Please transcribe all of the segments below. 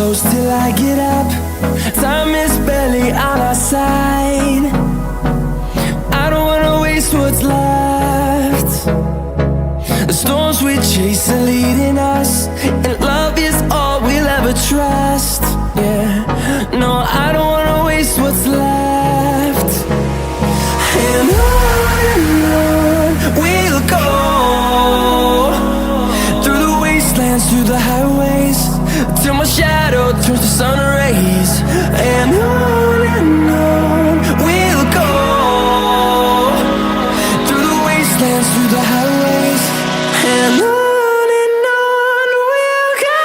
close till I get up. Time is barely on our side. I don't wanna waste what's left. The storms we chase are leading us, and love is all we'll ever trust. Yeah, no, I don't wanna waste what's left. And on we'll go, through the wastelands, through the highways, till my shadow turns to sun rays. And on we'll go, through the wastelands, through the highways, and on we'll go.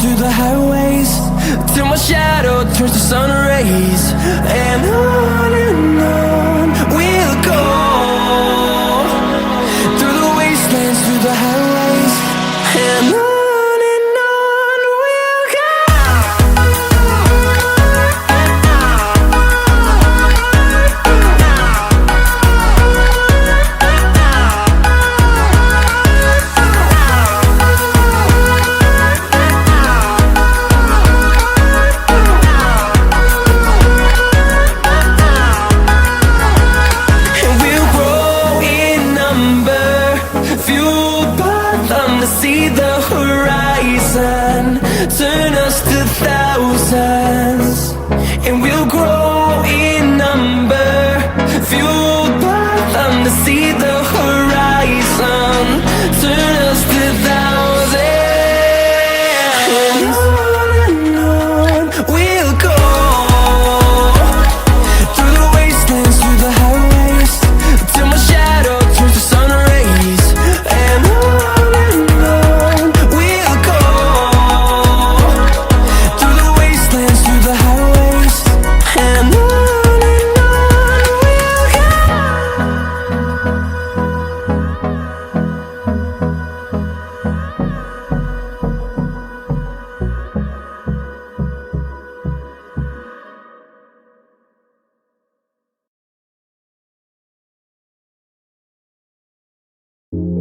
Through the highways, till my shadow turns to sun rays. And on we'll go, through the wastelands, through the highways, and on we'll go. See the horizon, turn us to thousands, and we'll grow in number, fueled by them. To see the horizon, turn us to thousands, and on we'll go, through the wastelands, through the highways, till my shadow turns to sun rays. And You